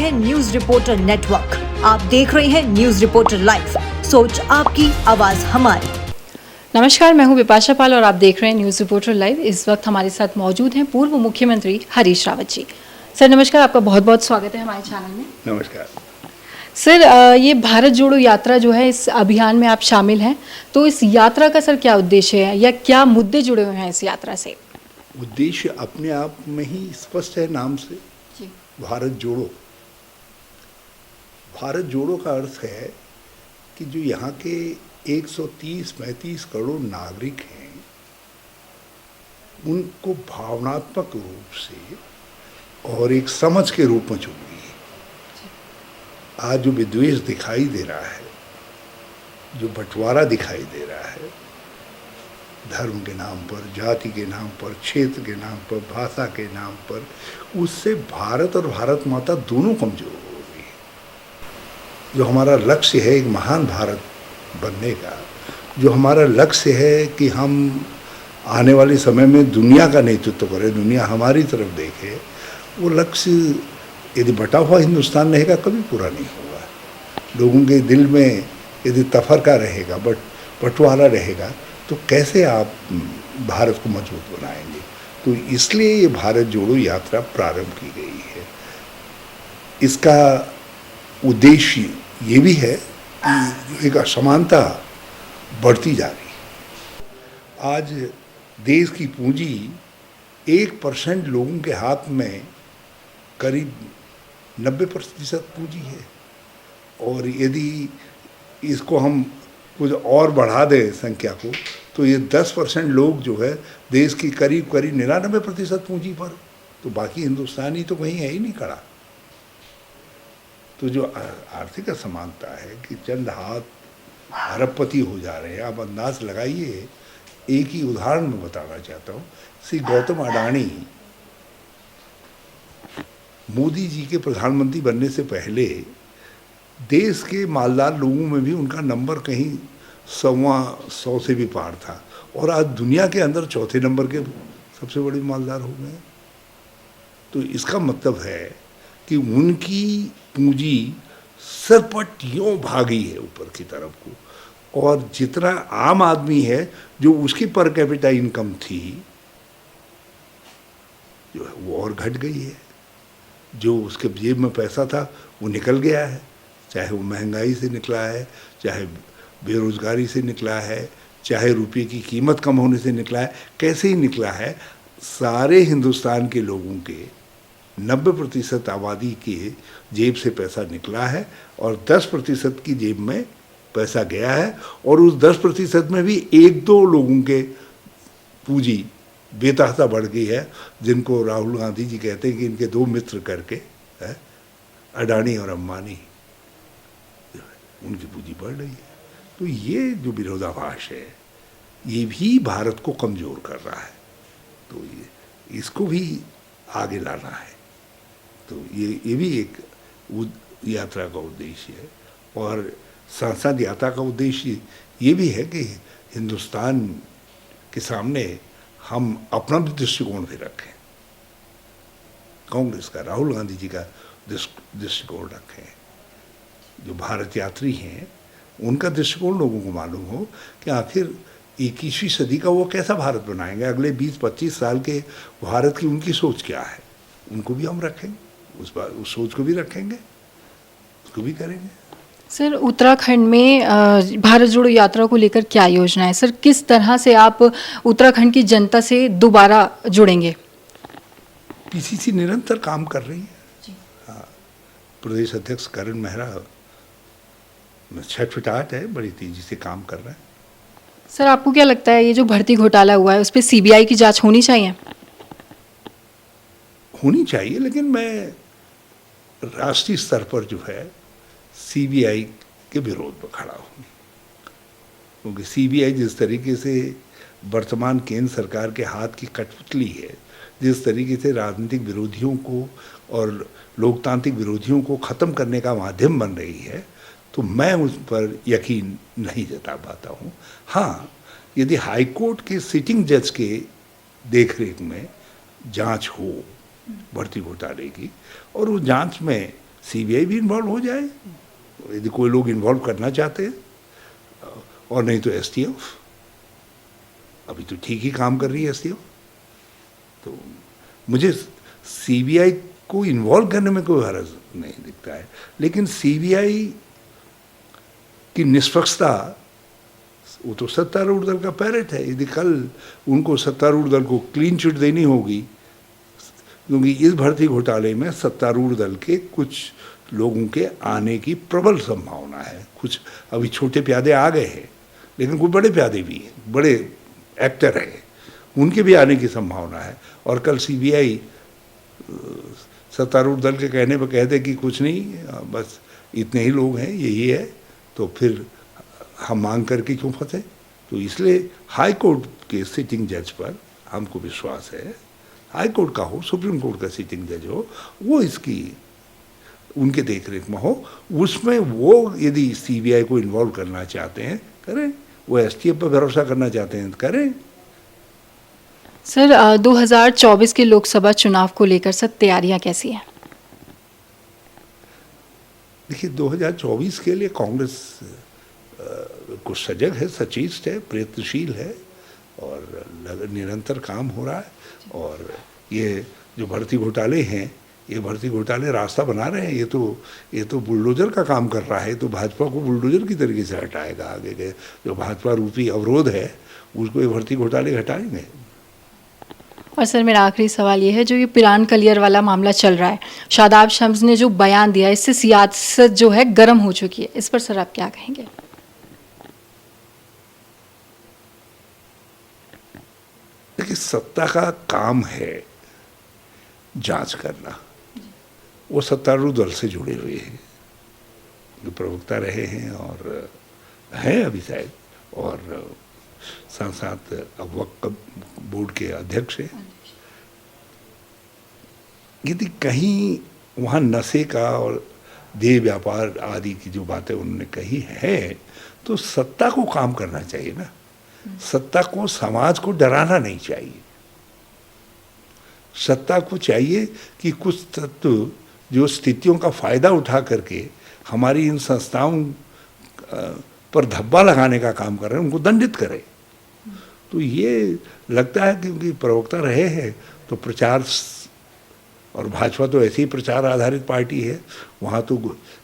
हैं news reporter network. आप देख रहे हैं न्यूज रिपोर्टर लाइव, सोच आपकी, आवाज हमारी। नमस्कार, मैं हूं बिपाशा पाल और आप देख रहे हैं न्यूज रिपोर्टर लाइव। इस वक्त हमारे साथ मौजूद हैं पूर्व मुख्यमंत्री हरीश रावत जी। सर नमस्कार, आपका बहुत बहुत स्वागत है हमारे चैनल में। नमस्कार सर, ये भारत जोड़ो यात्रा जो है, इस अभियान में आप शामिल हैं, तो इस यात्रा का सर क्या उद्देश्य है या क्या मुद्दे जुड़े हुए हैं इस यात्रा से? उद्देश्य अपने आप में ही स्पष्ट है नाम से, जी। भारत जोड़ो। भारत जोड़ो का अर्थ है कि जो यहाँ के 130-35 करोड़ नागरिक हैं, उनको भावनात्मक रूप से और एक समझ के रूप में जोड़िए। आज जो विद्वेष दिखाई दे रहा है, जो बंटवारा दिखाई दे रहा है, धर्म के नाम पर, जाति के नाम पर, क्षेत्र के नाम पर, भाषा के नाम पर, उससे भारत और भारत माता दोनों कमजोर हो गई। जो हमारा लक्ष्य है एक महान भारत बनने का, जो हमारा लक्ष्य है कि हम आने वाले समय में दुनिया का नेतृत्व करें, दुनिया हमारी तरफ देखे, वो लक्ष्य यदि बटा हुआ हिंदुस्तान रहेगा कभी पूरा नहीं होगा। लोगों के दिल में यदि तफरका रहेगा, बंटवारा रहेगा, तो कैसे आप भारत को मजबूत बनाएंगे? तो इसलिए ये भारत जोड़ो यात्रा प्रारंभ की गई है। इसका उद्देश्य ये भी है कि एक असमानता बढ़ती जा रही है। आज देश की पूंजी 1% लोगों के हाथ में करीब 90% पूंजी है, और यदि इसको हम कुछ और बढ़ा दें संख्या को, तो ये 10% लोग जो है देश की करीब 99% पूंजी पर, तो बाकी हिंदुस्तानी तो कहीं है ही नहीं खड़ा। तो जो आर्थिक असमानता है कि चंद हाथ अरबपति हो जा रहे हैं, आप अंदाज लगाइए। एक ही उदाहरण मैं बताना चाहता हूँ। श्री गौतम अडानी मोदी जी के प्रधानमंत्री बनने से पहले देश के मालदार लोगों में भी उनका नंबर कहीं 100 से भी पार था, और आज दुनिया के अंदर चौथे नंबर के सबसे बड़े मालदार हो गए। तो इसका मतलब है कि उनकी पूंजी सरपट यूं भागी है ऊपर की तरफ को, और जितना आम आदमी है जो उसकी पर कैपिटा इनकम थी जो है वो और घट गई है। जो उसके जेब में पैसा था वो निकल गया है, चाहे वो महंगाई से निकला है, चाहे बेरोजगारी से निकला है, चाहे रुपये की कीमत कम होने से निकला है। कैसे ही निकला है, सारे हिंदुस्तान के लोगों के 90% आबादी के जेब से पैसा निकला है, और 10% की जेब में पैसा गया है, और उस 10% में भी 1-2 लोगों के पूंजी बेतहाशा बढ़ गई है, जिनको राहुल गांधी जी कहते हैं कि इनके 2 मित्र करके है, अडानी और अंबानी, उनकी पूंजी बढ़ रही है। तो ये जो विरोधाभास है, ये भी भारत को कमज़ोर कर रहा है। तो ये इसको भी आगे लाना है। तो ये भी एक यात्रा का उद्देश्य है, और संसद यात्रा का उद्देश्य ये भी है कि हिंदुस्तान के सामने हम अपना भी दृष्टिकोण भी रखें। कांग्रेस का, राहुल गांधी जी का दृष्टिकोण रखें। जो भारत यात्री हैं उनका दृष्टिकोण लोगों को मालूम हो कि आखिर 21वीं सदी का वो कैसा भारत बनाएंगे। अगले 20-25 साल के भारत की उनकी सोच क्या है, उनको भी हम रखेंगे, उस सोच को भी रखेंगे, उसको भी करेंगे। सर, उत्तराखंड में भारत जोड़ो यात्रा को लेकर क्या योजना है? सर, किस तरह से आप उत्तराखंड की जनता से दोबारा जुड़ेंगे? पीसीसी निरंतर काम कर रही है। हाँ, प्रदेश अध्यक्ष करण मेहरा छटपटाहट है, बड़ी तेजी से काम कर रहे हैं। सर, आपको क्या लगता है ये जो भर्ती घोटाला हुआ है उस पर सीबीआई की जांच होनी चाहिए? होनी चाहिए, लेकिन मैं राष्ट्रीय स्तर पर जो है सीबीआई के विरोध में खड़ा हूँ, क्योंकि सीबीआई जिस तरीके से वर्तमान केंद्र सरकार के हाथ की कठपुतली है, जिस तरीके से राजनीतिक विरोधियों को और लोकतांत्रिक विरोधियों को ख़त्म करने का माध्यम बन रही है, तो मैं उस पर यकीन नहीं जता पाता हूँ। हाँ, यदि हाईकोर्ट के सिटिंग जज के देखरेख में जांच हो भर्ती घोटाले की, और उस जांच में सीबीआई भी इन्वॉल्व हो जाए यदि कोई लोग इन्वॉल्व करना चाहते हैं, और नहीं तो एसटीएफ। अभी तो ठीक ही काम कर रही है एसटीएफ। तो मुझे सीबीआई को इन्वॉल्व करने में कोई हर्ज नहीं दिखता है, लेकिन सीबीआई की निष्पक्षता वो तो सत्तारूढ़ दल का पैरेट है। यदि कल उनको सत्तारूढ़ दल को क्लीन चिट देनी होगी, क्योंकि इस भर्ती घोटाले में सत्तारूढ़ दल के कुछ लोगों के आने की प्रबल संभावना है। कुछ अभी छोटे प्यादे आ गए हैं, लेकिन कुछ बड़े प्यादे भी हैं, बड़े एक्टर हैं, उनके भी आने की संभावना है। और कल सीबीआई सत्तारूढ़ दल के कहने पर कह दे कि कुछ नहीं, बस इतने ही लोग हैं, यही है, तो फिर हम मांग करके क्यों फंसे। तो इसलिए हाई कोर्ट के सिटिंग जज पर हमको विश्वास है, हाई कोर्ट का हो, सुप्रीम कोर्ट का सिटिंग जज हो, वो इसकी उनके देख रेख में हो। उसमें वो यदि सीबीआई को इन्वॉल्व करना चाहते हैं करें, वो एसटीएफ पर भरोसा करना चाहते हैं करें। सर 2024 के लोकसभा चुनाव को लेकर सर तैयारियां कैसी हैं? देखिए 2024 के लिए कांग्रेस कुछ सजग है, सचेत है, प्रयत्नशील है और निरंतर काम हो रहा है। और ये जो भर्ती घोटाले हैं, ये भर्ती घोटाले रास्ता बना रहे हैं। ये तो बुलडोजर का काम कर रहा है। तो भाजपा को बुलडोजर की तरीके से हटाएगा। आगे के जो भाजपा रूपी अवरोध है उसको ये भर्ती घोटाले हटाएंगे। और सर मेरा आखिरी सवाल ये है, जो ये पिरान कलियर वाला मामला चल रहा है, शादाब शम्स ने जो बयान दिया, इससे सियासत जो है गर्म हो चुकी है, इस पर सर आप क्या कहेंगे? देखिए सत्ता का काम है जांच करना। वो सत्तारूढ़ दल से जुड़े हुए हैं, जो प्रवक्ता रहे हैं और हैं अभी शायद, और साथ साथ अब वक्फ बोर्ड के अध्यक्ष हैं। यदि कहीं वहाँ नशे का और देह व्यापार आदि की जो बातें उन्होंने कही है, तो सत्ता को काम करना चाहिए ना। सत्ता को, समाज को डराना नहीं चाहिए। सत्ता को चाहिए कि कुछ तत्व जो स्थितियों का फायदा उठा करके हमारी इन संस्थाओं पर धब्बा लगाने का काम कर रहे हैं, उनको दंडित करे। तो ये लगता है क्योंकि प्रवक्ता रहे हैं तो प्रचार, और भाजपा तो ऐसी ही प्रचार आधारित पार्टी है, वहाँ तो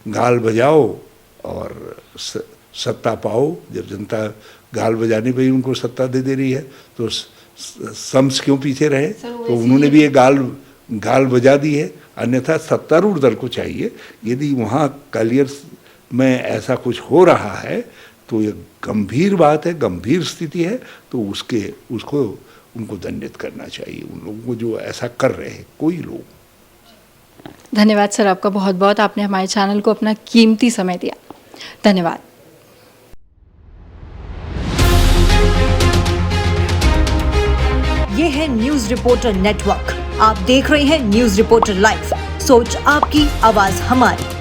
गाल बजाओ और सत्ता पाओ। जब जनता गाल बजाने पे ही उनको सत्ता दे रही है तो शम्स क्यों पीछे रहे? तो उन्होंने भी ये गाल बजा दी है। अन्यथा सत्तारूढ़ दल को चाहिए, यदि वहाँ कलियर में ऐसा कुछ हो रहा है तो ये गंभीर बात है, गंभीर स्थिति है, तो उसको उनको दंडित करना चाहिए, उन लोगों को जो ऐसा कर रहे हैं कोई लोग। धन्यवाद सर आपका बहुत बहुत, आपने हमारे चैनल को अपना कीमती समय दिया। धन्यवाद। ये है न्यूज रिपोर्टर नेटवर्क। आप देख रहे हैं न्यूज रिपोर्टर लाइव। सोच आपकी, आवाज हमारी।